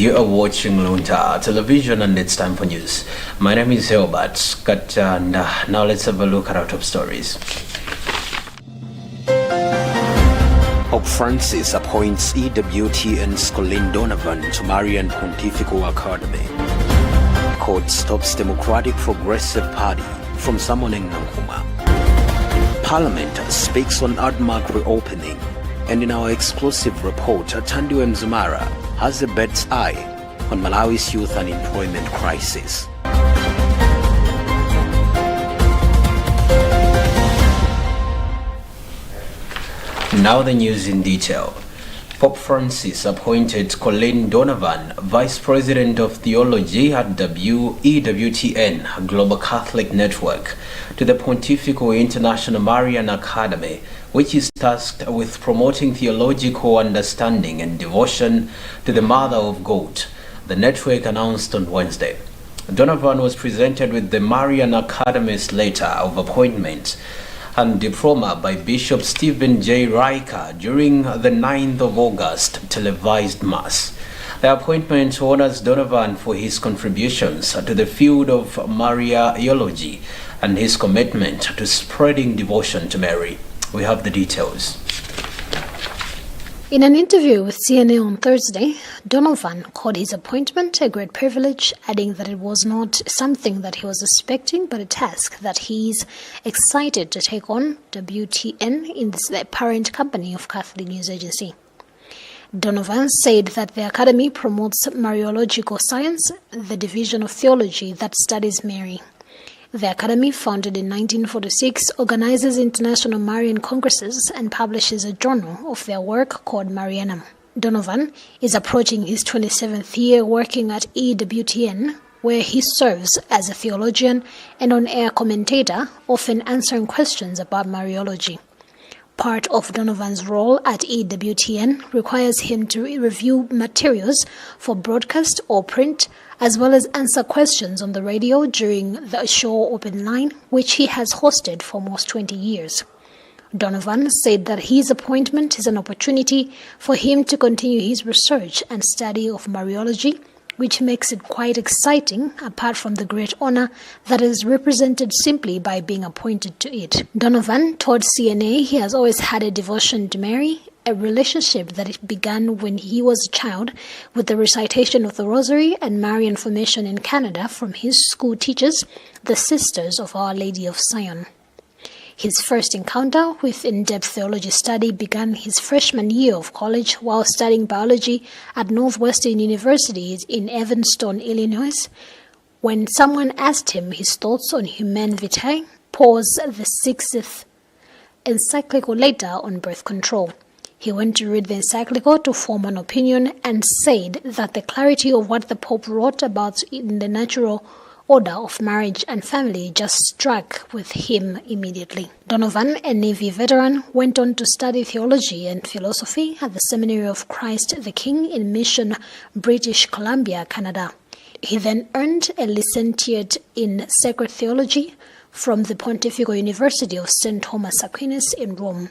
You are watching Luntha television and it's time for news. My name is Hilbert, and now let's have a look at our top stories. Pope Francis appoints EWTN's Colin Donovan to Marian Pontifical Academy. Court stops Democratic Progressive Party from summoning Nkrumah. Parliament speaks on Admark reopening. And in our exclusive report, Tandiwe Mzumara has a bird's eye on Malawi's youth unemployment crisis. Now the news in detail. Pope Francis appointed Colin Donovan, Vice President of Theology at EWTN, Global Catholic Network, to the Pontifical International Marian Academy, which is tasked with promoting theological understanding and devotion to the Mother of God, the network announced on Wednesday. Donovan was presented with the Marian Academy's letter of appointment and diploma by Bishop Stephen J. Riker during the 9th of August televised Mass. The appointment honors Donovan for his contributions to the field of Mariology and his commitment to spreading devotion to Mary. We have the details. In an interview with CNN on Thursday, Donovan called his appointment a great privilege, adding that it was not something that he was expecting, but a task that he's excited to take on. WTN is the parent company of Catholic News Agency. Donovan said that the Academy promotes Mariological science, the division of theology that studies Mary. The Academy, founded in 1946, organizes international Marian congresses and publishes a journal of their work called Marianum. Donovan is approaching his 27th year working at EWTN, where he serves as a theologian and on-air commentator, often answering questions about Mariology. Part of Donovan's role at EWTN requires him to review materials for broadcast or print, as well as answer questions on the radio during the show Open Line, which he has hosted for almost 20 years. Donovan said that his appointment is an opportunity for him to continue his research and study of Mariology, which makes it quite exciting, apart from the great honor that is represented simply by being appointed to it. Donovan told CNA he has always had a devotion to Mary, a relationship that began when he was a child with the recitation of the Rosary and Marian formation in Canada from his school teachers, the Sisters of Our Lady of Zion. His first encounter with in-depth theology study began his freshman year of college while studying biology at Northwestern University in Evanston, Illinois, when someone asked him his thoughts on Humane Vitae, Paul's the 6th encyclical later on birth control. He went to read the encyclical to form an opinion and said that the clarity of what the Pope wrote about in the natural order of marriage and family just struck with him immediately. Donovan, a Navy veteran, went on to study theology and philosophy at the Seminary of Christ the King in Mission, British Columbia, Canada. He then earned a licentiate in sacred theology from the Pontifical University of St. Thomas Aquinas in Rome.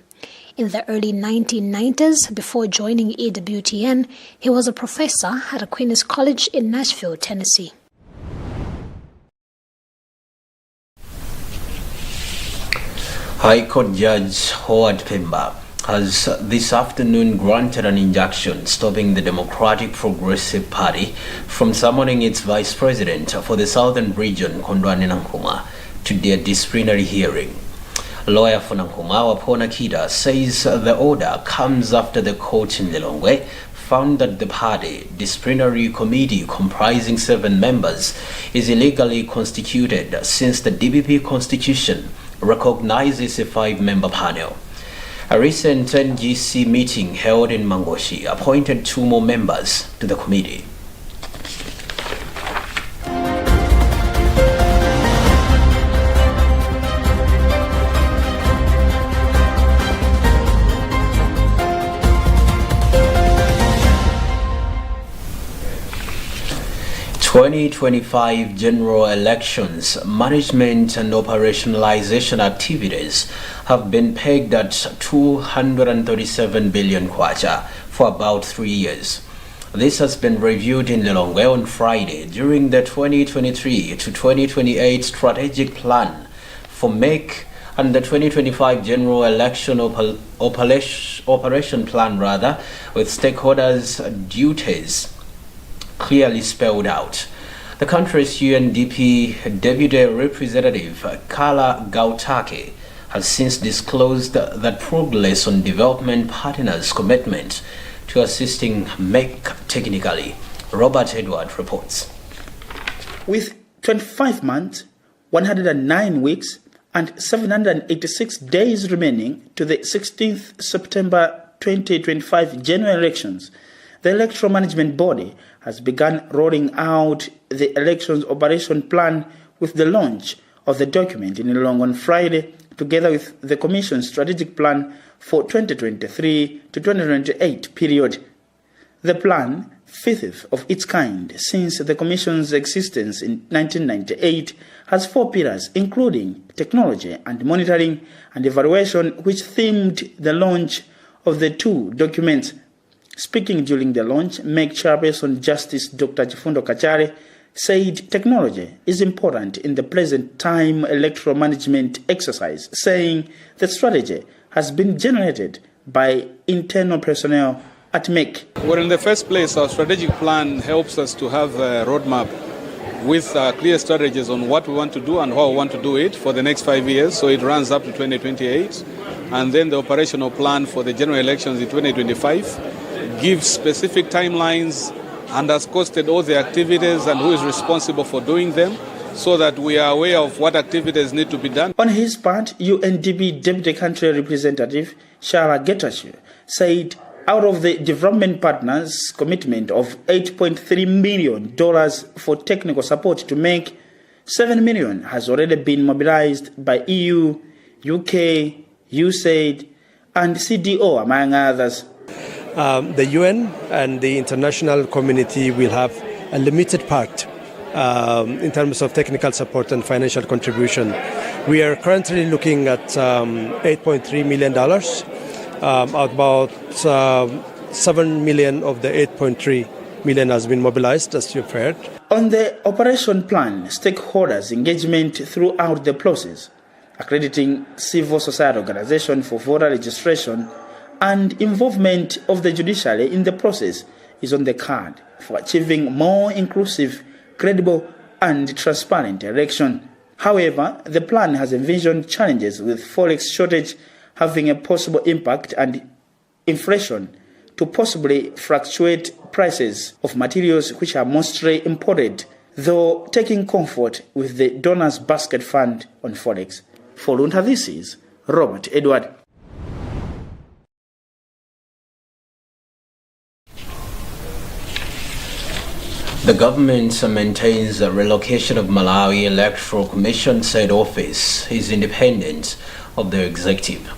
In the early 1990s, before joining EWTN, he was a professor at Aquinas College in Nashville, Tennessee. High Court Judge Howard Pemba has this afternoon granted an injunction stopping the Democratic Progressive Party from summoning its Vice President for the Southern Region, Kondwani Nkrumah, to their disciplinary hearing. Lawyer for Nkrumah, Wapona Kida, says the order comes after the court in Lilongwe found that the party disciplinary committee comprising 7 members is illegally constituted since the DPP constitution recognizes a 5-member panel. A recent NGC meeting held in Mangoshi appointed 2 more members to the committee. "2025 general elections management and operationalization activities have been pegged at 237 billion kwacha for about 3 years. This has been reviewed in Lilongwe on Friday during the 2023 to 2028 strategic plan for MEC and the 2025 general election operation plan, with stakeholders' duties clearly spelled out. The country's UNDP Deputy Representative Kala Gautake has since disclosed that progress on development partners' commitment to assisting MEC technically. Robert Edward reports. With 25 months, 109 weeks, and 786 days remaining to the 16th September 2025 general elections, the Electoral Management Body has begun rolling out the elections operation plan with the launch of the document in Lilongwe on Friday, together with the Commission's strategic plan for 2023 to 2028 period. The plan, fifth of its kind since the Commission's existence in 1998, has 4 pillars, including technology and monitoring and evaluation, which themed the launch of the 2 documents. Speaking during the launch, MEC Chairperson Justice Dr. Chifundo Kachare said technology is important in the present time electoral management exercise, saying the strategy has been generated by internal personnel at MEC. Well, in the first place, our strategic plan helps us to have a roadmap with clear strategies on what we want to do and how we want to do it for the next 5 years, so it runs up to 2028. And then the operational plan for the general elections in 2025 gives specific timelines and has costed all the activities and who is responsible for doing them, so that we are aware of what activities need to be done. On his part, UNDP Deputy Country Representative Shara Getachew said out of the development partners' commitment of $8.3 million for technical support to MEC, $7 million has already been mobilized by EU, UK, USAID, and CDO, among others. The UN and the international community will have a limited part in terms of technical support and financial contribution. We are currently looking at $8.3 million. About $7 million of the $8.3 million has been mobilized, as you've heard. On the operation plan, stakeholders' engagement throughout the process, accrediting civil society organizations for voter registration, and involvement of the judiciary in the process is on the card for achieving more inclusive, credible, and transparent election. However, the plan has envisioned challenges with forex shortage having a possible impact and inflation to possibly fluctuate prices of materials which are mostly imported, though taking comfort with the donors' basket fund on forex. For Luntha, this is Robert Edward. The government maintains the relocation of Malawi Electoral Commission said office is independent of the executive.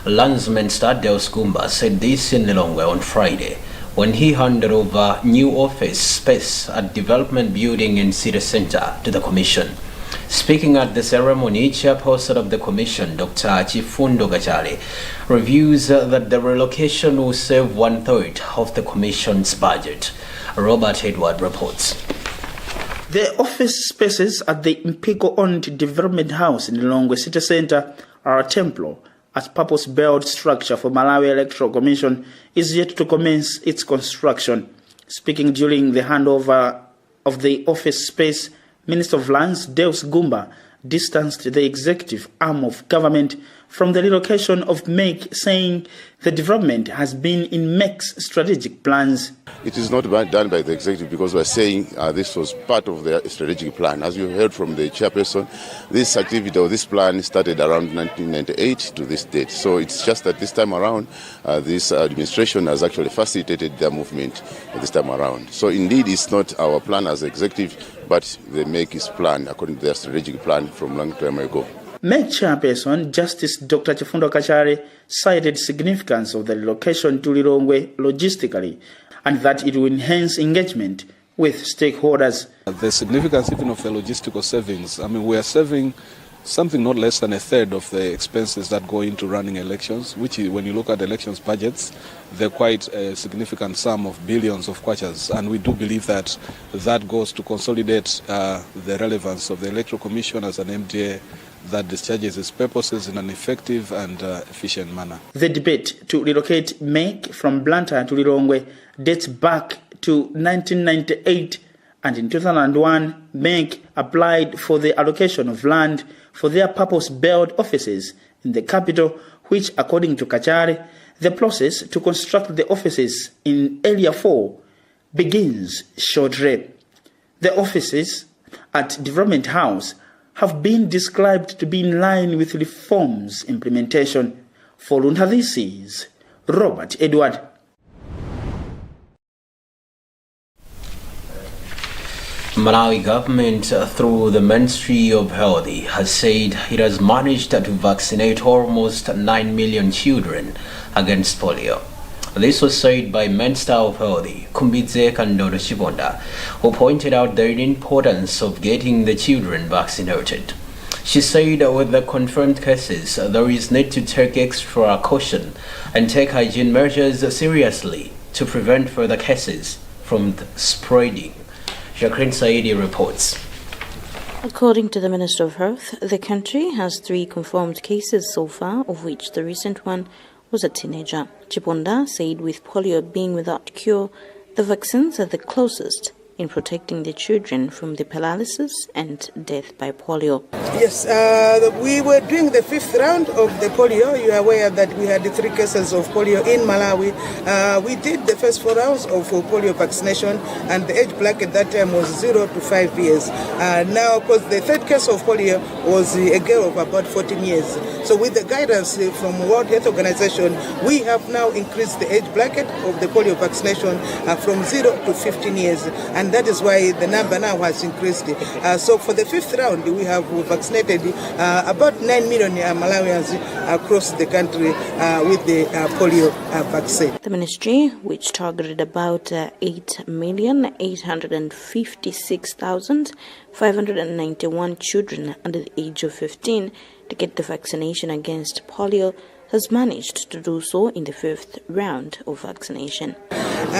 Landsman Stades Gumba said this in Lilongwe on Friday when he handed over new office space at Development Building in City Center to the Commission. Speaking at the ceremony, chairperson of the Commission, Dr. Chifundo Kachare, reviews that the relocation will save 1/3 of the Commission's budget. Robert Edward reports. The office spaces at the Mpiko-owned Development House in Lilongwe City Center are a temporary, as purpose-built structure for Malawi Electoral Commission is yet to commence its construction. Speaking during the handover of the office space, Minister of Lands Deus Gumba distanced the executive arm of government from the relocation of MEC, saying the development has been in MEC's strategic plans. It is not done by the executive because we are saying this was part of the strategic plan. As you heard from the chairperson, this activity or this plan started around 1998 to this date. So it's just that this time around, this administration has actually facilitated their movement this time around. So indeed, it's not our plan as executive, but they make its plan according to their strategic plan from long time ago. MEC Chairperson Justice Dr. Chifundo Kachare cited significance of the relocation to Lilongwe logistically and that it will enhance engagement with stakeholders. The significance even of the logistical savings. I mean, we are saving something not less than a third of the expenses that go into running elections, which is, when you look at elections budgets, they're quite a significant sum of billions of kwachas. And we do believe that that goes to consolidate the relevance of the Electoral Commission as an MDA that discharges its purposes in an effective and efficient manner. The debate to relocate MEC from Luntha to Lilongwe dates back to 1998, and in 2001, MEC applied for the allocation of land for their purpose-built offices in the capital, which, according to Kachari, the process to construct the offices in Area 4 begins shortly. The offices at Development House have been described to be in line with reforms implementation. For Luntha, this is Robert Edward. Malawi government, through the Ministry of Health, has said it has managed to vaccinate almost 9 million children against polio. This was said by Minister of Health, Kumbidze Kandoro Chibonda, who pointed out the importance of getting the children vaccinated. She said with the confirmed cases, there is need to take extra caution and take hygiene measures seriously to prevent further cases from spreading. Jacqueline Saidi reports. According to the Minister of Health, the country has 3 confirmed cases so far, of which the recent one was a teenager. Chibonda said with polio being without cure, the vaccines are the closest in protecting the children from the paralysis and death by polio. Yes, we were doing the 5th round of the polio. You are aware that we had 3 cases of polio in Malawi. We did the first 4 rounds of polio vaccination, and the age bracket that time was 0 to 5 years. Now, of course, the 3rd case of polio was a girl of about 14 years. So with the guidance from World Health Organization, we have now increased the age bracket of the polio vaccination from 0 to 15 years. And that is why the number now has increased. So for the 5th round, we have vaccinated about 9 million Malawians across the country with the polio vaccine. The ministry, which targeted about 8,856,591 children under the age of 15 to get the vaccination against polio, has managed to do so in the 5th round of vaccination.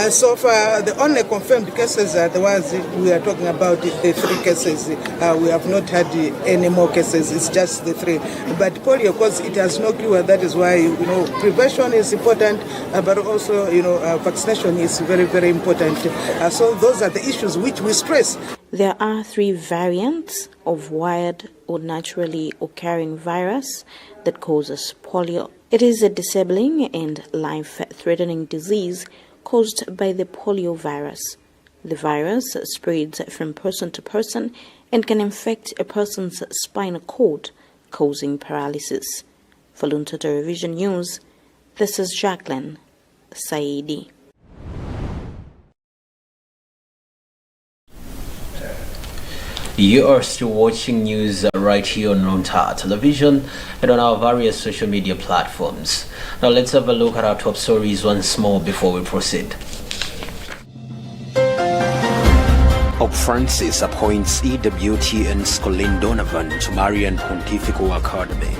So far, the only confirmed cases are the ones we are talking about, the 3 cases. We have not had any more cases, it's just the 3. But polio, of course, it has no cure. That is why, prevention is important, but also, vaccination is very, very important. So those are the issues which we stress. There are 3 variants of wild or naturally occurring virus that causes polio. It is a disabling and life-threatening disease caused by the polio virus. The virus spreads from person to person and can infect a person's spinal cord, causing paralysis. For Luntha Television News, this is Jacqueline Saidi. You are still watching news right here on Luntha Television and on our various social media platforms. Now let's have a look at our top stories once more before we proceed. Pope Francis appoints EWTN Colleen Donovan to Marian Pontifical Academy.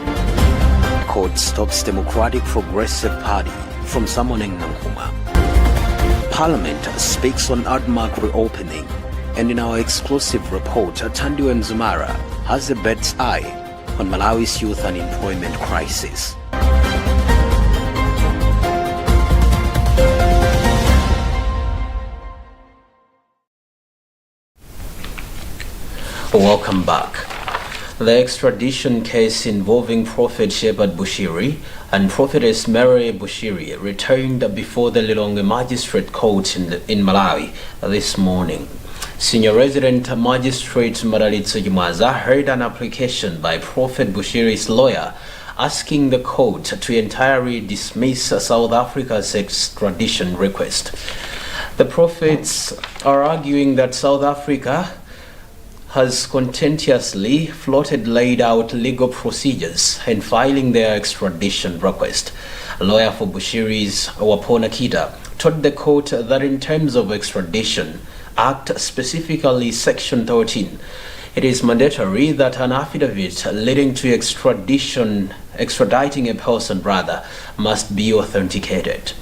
Court stops Democratic Progressive Party from summoning Nkrumah. Parliament speaks on ADMAC reopening. And in our exclusive report, Tandiwe Mzumara has a bird's eye on Malawi's youth unemployment crisis. Welcome back. The extradition case involving Prophet Shepherd Bushiri and Prophetess Mary Bushiri returned before the Lilongwe Magistrate Court in Malawi this morning. Senior Resident Magistrate Maralitso Jimaza heard an application by Prophet Bushiri's lawyer asking the court to entirely dismiss South Africa's extradition request. The prophets are arguing that South Africa has contentiously laid out legal procedures in filing their extradition request. A lawyer for Bushiri's Wapona Kita told the court that in terms of extradition Act, specifically Section 13, It is mandatory that an affidavit leading to extraditing a person must be authenticated.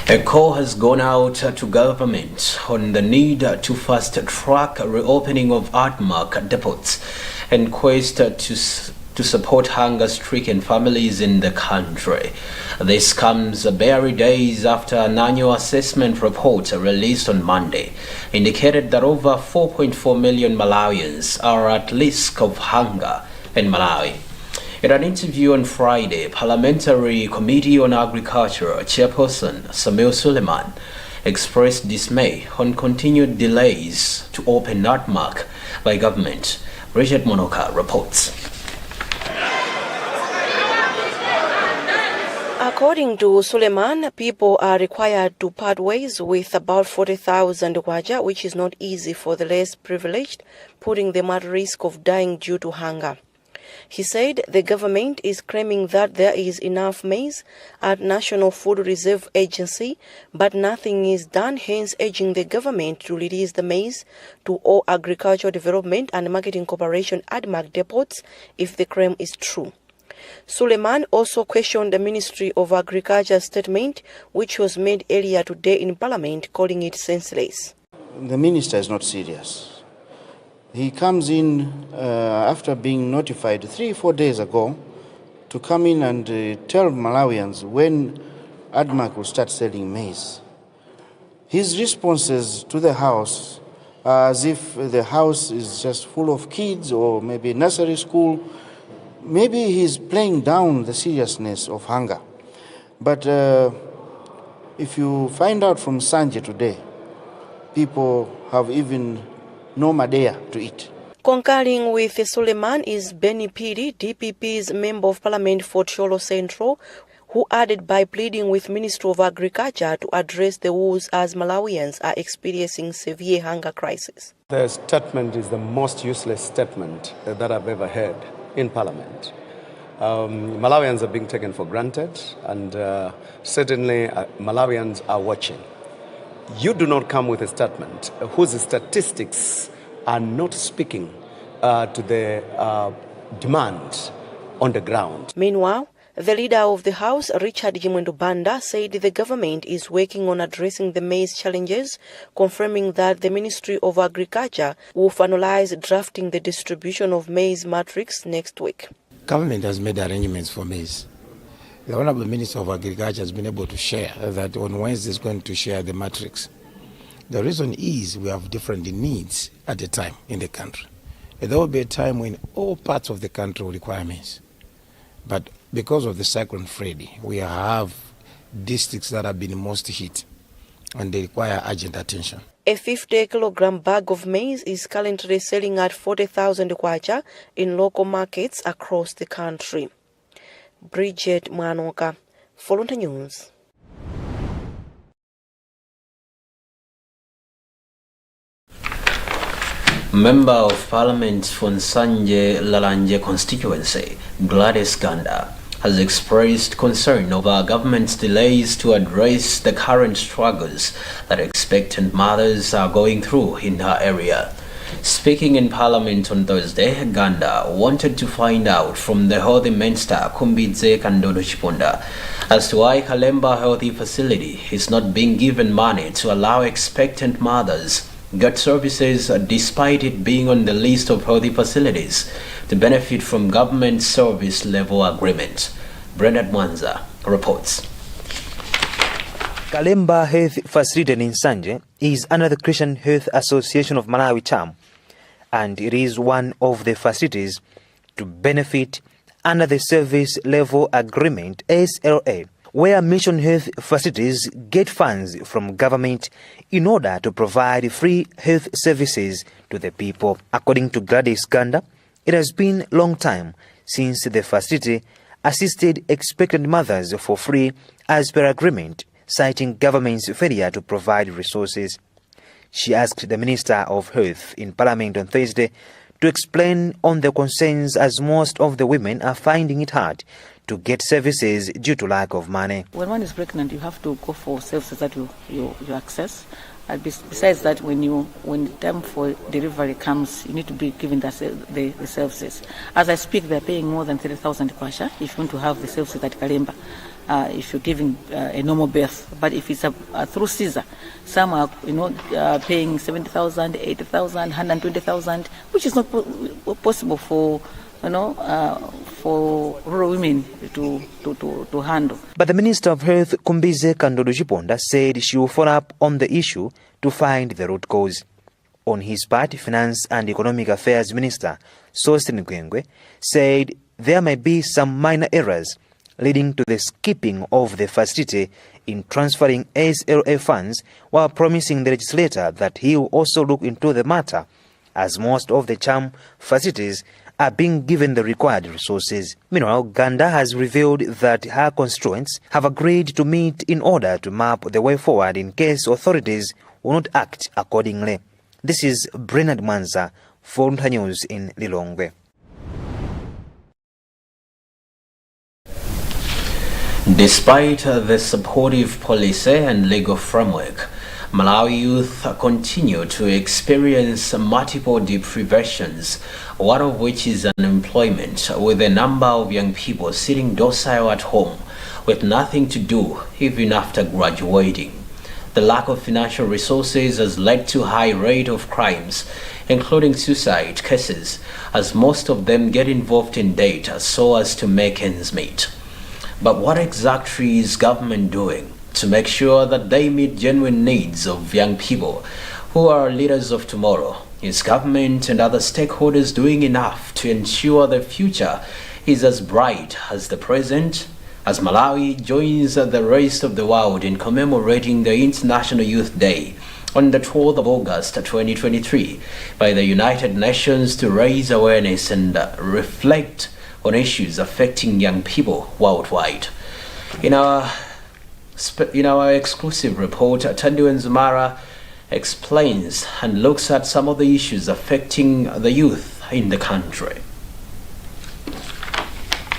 A call has gone out to government on the need to fast-track reopening of ADMAC depots and quest to support hunger-stricken families in the country. This comes barely days after an annual assessment report released on Monday indicated that over 4.4 million Malawians are at risk of hunger in Malawi. In an interview on Friday, Parliamentary Committee on Agriculture Chairperson Samil Suleiman expressed dismay on continued delays to open ADMAC by government. Richard Monoka reports. According to Suleiman, people are required to part ways with about 40,000 kwacha, which is not easy for the less privileged, putting them at risk of dying due to hunger. He said the government is claiming that there is enough maize at National Food Reserve Agency, but nothing is done, hence urging the government to release the maize to all Agricultural Development and Marketing Corporation ADMAC depots if the claim is true. Suleiman also questioned the Ministry of Agriculture's statement, which was made earlier today in Parliament, calling it senseless. The minister is not serious. He comes in after being notified 3-4 days ago to come in and tell Malawians when ADMAC will start selling maize. His responses to the House are as if the House is just full of kids or maybe nursery school. Maybe he's playing down the seriousness of hunger. But if you find out from Sanje today, people have even no madea to eat. Concurring with Suleiman is Benny Piri, DPP's Member of Parliament for Cholo Central, who added by pleading with Ministry of Agriculture to address the woes as Malawians are experiencing severe hunger crisis. The statement is the most useless statement that I've ever heard in Parliament. Malawians are being taken for granted, and certainly Malawians are watching. You do not come with a statement whose statistics are not speaking to the demand on the ground. Meanwhile, the leader of the House, Richard Jimwendo Banda, said the government is working on addressing the maize challenges, confirming that the Ministry of Agriculture will finalize drafting the distribution of maize matrix next week. Government has made arrangements for maize. The Honorable Minister of Agriculture has been able to share that on Wednesday is going to share the matrix. The reason is we have different needs at a time in the country. There will be a time when all parts of the country will require maize. But because of the Cyclone Freddy, we have districts that have been most hit and they require urgent attention. A 50-kilogram bag of maize is currently selling at 40,000 kwacha in local markets across the country. Bridget Mwanoka, for Luntha News. Member of Parliament for Nsanje Lalanje constituency, Gladys Ganda, has expressed concern over government's delays to address the current struggles that expectant mothers are going through in her area. Speaking in Parliament on Thursday, Ganda wanted to find out from the Healthy Minister Kumbidze Kandodo Chiponda as to why Kalemba Healthy Facility is not being given money to allow expectant mothers get services despite it being on the list of healthy facilities to benefit from government service level agreement. Bernard Mwanza reports. Kalemba Health Facility in Nsanje is another Christian Health Association of Malawi CHAM, and it is one of the facilities to benefit under the Service Level Agreement SLA, where Mission Health facilities get funds from government in order to provide free health services to the people. According to Gladys Ganda, it has been a long time since the facility assisted expectant mothers for free as per agreement, citing government's failure to provide resources. She asked the Minister of Health in Parliament on Thursday to explain on the concerns, as most of the women are finding it hard to get services due to lack of money. When one is pregnant, you have to go for services that you access. And besides that, when the time for delivery comes, you need to be given the services. As I speak, they're paying more than 30,000 kwasha if you want to have the services at Kalemba, if you're giving a normal birth. But if it's through Caesar, some are paying 70,000, 80,000, 120,000, which is not possible for rural women to handle. But the Minister of Health, Kumbize Kandodo-Chiponda, said she will follow up on the issue to find the root cause. On his part, Finance and Economic Affairs Minister Sostin Gwengwe said there may be some minor errors leading to the skipping of the facility in transferring SLA funds, while promising the legislator that he will also look into the matter, as most of the CHAM facilities are being given the required resources. Meanwhile, Uganda has revealed that her constituents have agreed to meet in order to map the way forward in case authorities will not act accordingly. This is Bernard Manza for Luntha News in Lilongwe. Despite the supportive policy and legal framework, Malawi youth continue to experience multiple deprivations, one of which is unemployment, with a number of young people sitting docile at home with nothing to do even after graduating. The lack of financial resources has led to a high rate of crimes, including suicide cases, as most of them get involved in debt so as to make ends meet. But what exactly is government doing to make sure that they meet genuine needs of young people who are leaders of tomorrow? Is government and other stakeholders doing enough to ensure the future is as bright as the present? As Malawi joins the rest of the world in commemorating the International Youth Day on the 12th of August 2023 by the United Nations to raise awareness and reflect on issues affecting young people worldwide. In our exclusive report, Tandiwe Nzumara explains and looks at some of the issues affecting the youth in the country.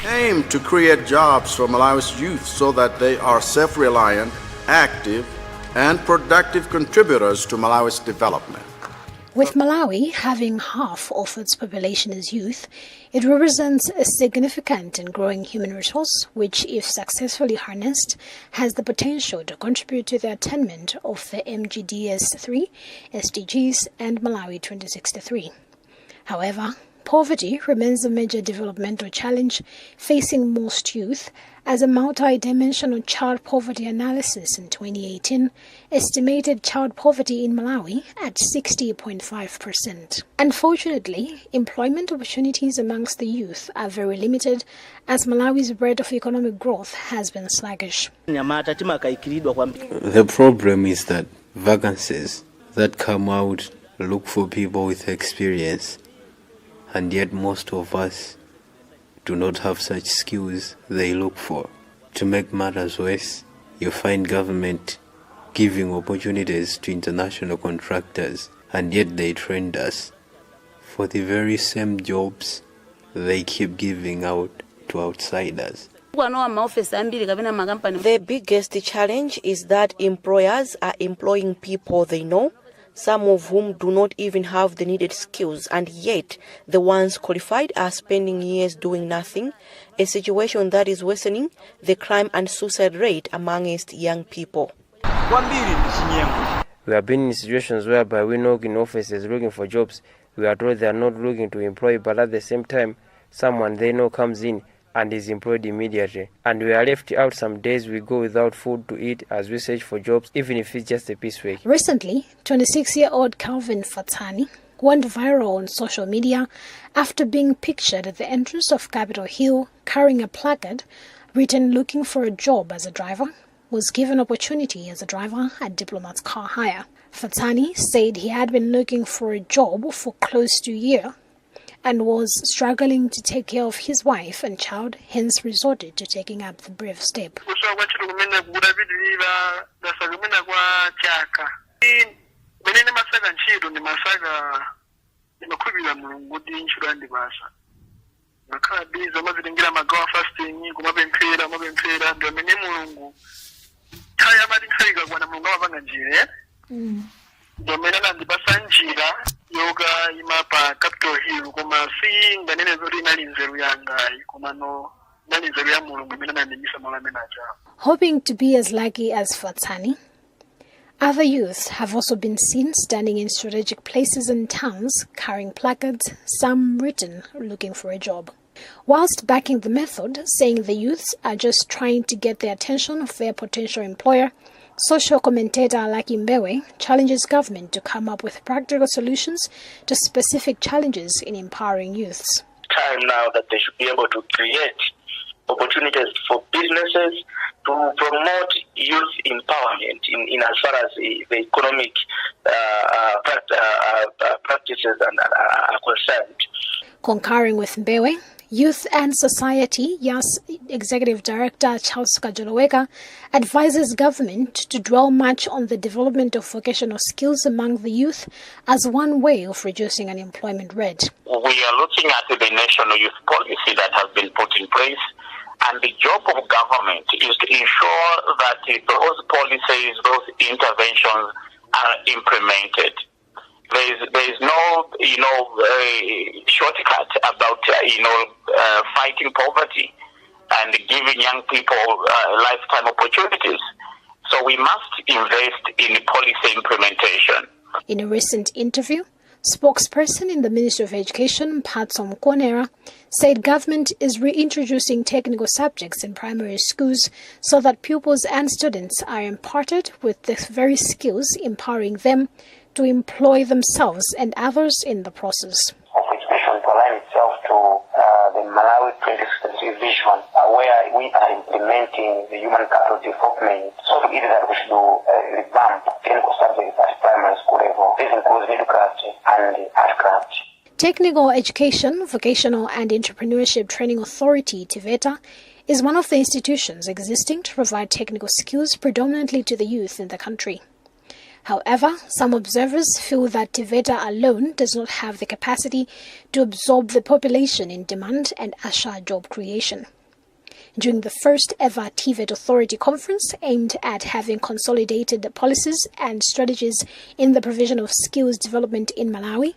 Aim to create jobs for Malawi's youth so that they are self-reliant, active, and productive contributors to Malawi's development. With Malawi having half of its population as youth, it represents a significant and growing human resource which, if successfully harnessed, has the potential to contribute to the attainment of the MGDS 3, SDGs, and Malawi 2063. However, poverty remains a major developmental challenge facing most youth, as a multi-dimensional child poverty analysis in 2018 estimated child poverty in Malawi at 60.5%. Unfortunately, employment opportunities amongst the youth are very limited, as Malawi's rate of economic growth has been sluggish. The problem is that vacancies that come out look for people with experience, and yet most of us do not have such skills they look for. To make matters worse, you find government giving opportunities to international contractors, and yet they trained us for the very same jobs they keep giving out to outsiders. The biggest challenge is that employers are employing people they know, some of whom do not even have the needed skills, and yet the ones qualified are spending years doing nothing, a situation that is worsening the crime and suicide rate amongst young people. We have been in situations whereby we knock in offices looking for jobs. We are told they are not looking to employ, but at the same time, someone they know comes in and is employed immediately. And we are left out. Some days we go without food to eat as we search for jobs, even if it's just a piecework. Recently, 26-year-old Calvin Fatani went viral on social media after being pictured at the entrance of Capitol Hill carrying a placard written "Looking for a job as a driver," was given opportunity as a driver at Diplomat's Car Hire. Fatani said he had been looking for a job for close to a year and was struggling to take care of his wife and child, hence resorted to taking up the brave step. menene masaga ntchito ndi masaga imakhulupirira mulungu kuti ntchito yandipasa makhala biza mazitengera magawa fasting kumapemphera ndi amene mulungu nthawi amati nthawi ikakwana mulungu amapanga njira ndi amene anandipasa njira yoka imapa Capitol Hill koma si nganene zoti inali nzeru yangayi komano inali nzeru ya mulungu imene anandiyisa malo amene achawo. Hoping to be as lucky as Fatsani, other youths have also been seen standing in strategic places and towns, carrying placards, some written, looking for a job. Whilst backing the method, saying the youths are just trying to get the attention of their potential employer, social commentator Alaki Mbewe challenges government to come up with practical solutions to specific challenges in empowering youths. Time now that they should be able to create opportunities for businesses to promote youth empowerment in as far as the economic practices are concerned. Concurring with Mbewe, Youth and Society, YAS Executive Director Charles Kajoloweka advises government to dwell much on the development of vocational skills among the youth as one way of reducing unemployment rate. We are looking at the national youth policy that has been put in place, and the job of government is to ensure that those policies, those interventions are implemented. There is no, shortcut about, fighting poverty and giving young people lifetime opportunities. So we must invest in policy implementation. In a recent interview, spokesperson in the Ministry of Education, Patsom Konera, said government is reintroducing technical subjects in primary schools so that pupils and students are imparted with the very skills empowering them to employ themselves and others in the process. Of education to align itself to the Malawi 2063 vision, where we are implementing the human capital development. So it is that we should revamp technical subjects at primary school level. This includes midcraft and artcraft. Technical Education, Vocational and Entrepreneurship Training Authority, TVETA, is one of the institutions existing to provide technical skills predominantly to the youth in the country. However, some observers feel that TVETA alone does not have the capacity to absorb the population in demand and usher job creation. During the first ever TVET Authority conference aimed at having consolidated policies and strategies in the provision of skills development in Malawi,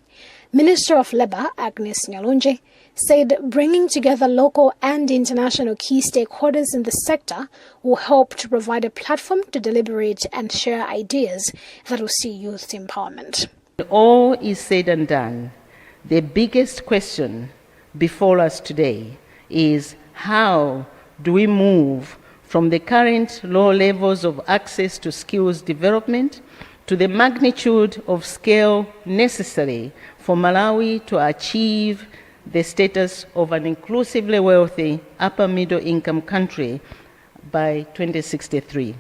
Minister of Labour Agnes Nyalonje said bringing together local and international key stakeholders in the sector will help to provide a platform to deliberate and share ideas that will see youth empowerment. All is said and done. The biggest question before us today is how do we move from the current low levels of access to skills development to the magnitude of scale necessary for Malawi to achieve the status of an inclusively wealthy upper middle income country by 2063.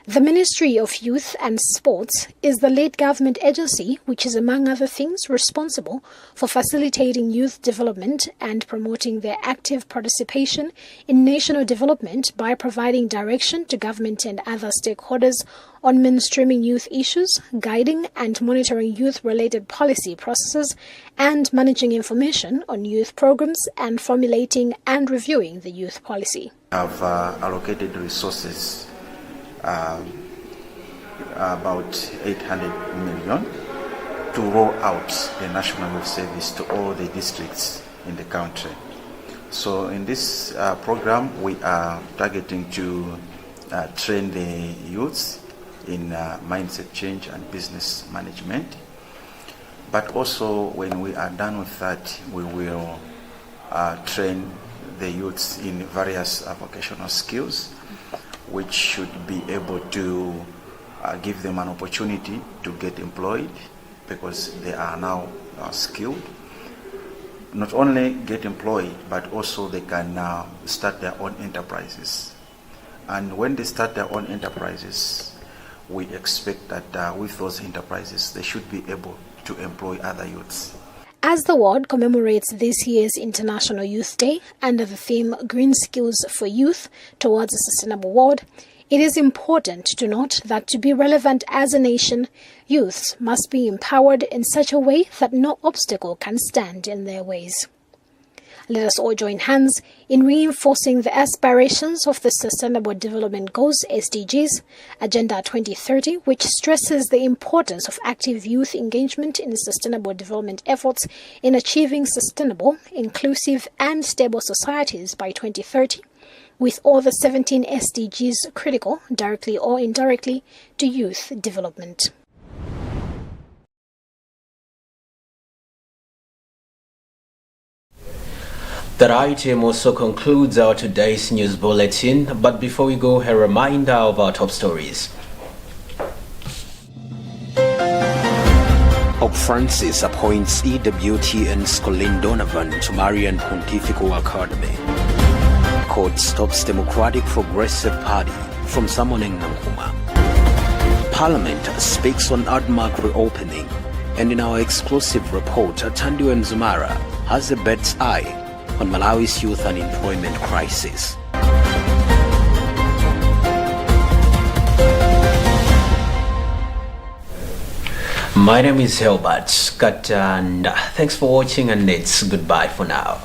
The Ministry of Youth and Sports is the lead government agency which is, among other things, responsible for facilitating youth development and promoting their active participation in national development by providing direction to government and other stakeholders on mainstreaming youth issues, guiding and monitoring youth-related policy processes, and managing information on youth programs and formulating and reviewing the youth policy. I've allocated resources about 800 million to roll out the National Youth Service to all the districts in the country. So in this program, we are targeting to train the youths in mindset change and business management. But also, when we are done with that, we will train the youths in various vocational skills, which should be able to give them an opportunity to get employed because they are now skilled. Not only get employed, but also they can start their own enterprises. And when they start their own enterprises, we expect that with those enterprises, they should be able to employ other youths. As the world commemorates this year's International Youth Day under the theme Green Skills for Youth Towards a Sustainable World, It is important to note that to be relevant as a nation, youths must be empowered in such a way that no obstacle can stand in their ways. Let us all join hands in reinforcing the aspirations of the Sustainable Development Goals SDGs, Agenda 2030, which stresses the importance of active youth engagement in sustainable development efforts in achieving sustainable, inclusive, and stable societies by 2030, with all the 17 SDGs critical, directly or indirectly, to youth development. That item also concludes our today's news bulletin, but before we go, a reminder of our top stories. Pope Francis appoints EWTN's Colleen Donovan to Marian Pontifical Academy. Court stops Democratic Progressive Party from summoning Nkrumah. Parliament speaks on Ardmark reopening, and in our exclusive report, Tandiwe Mzumara has a bird's eye on Malawi's youth unemployment crisis. My name is Helbert Scott, and thanks for watching, and it's goodbye for now.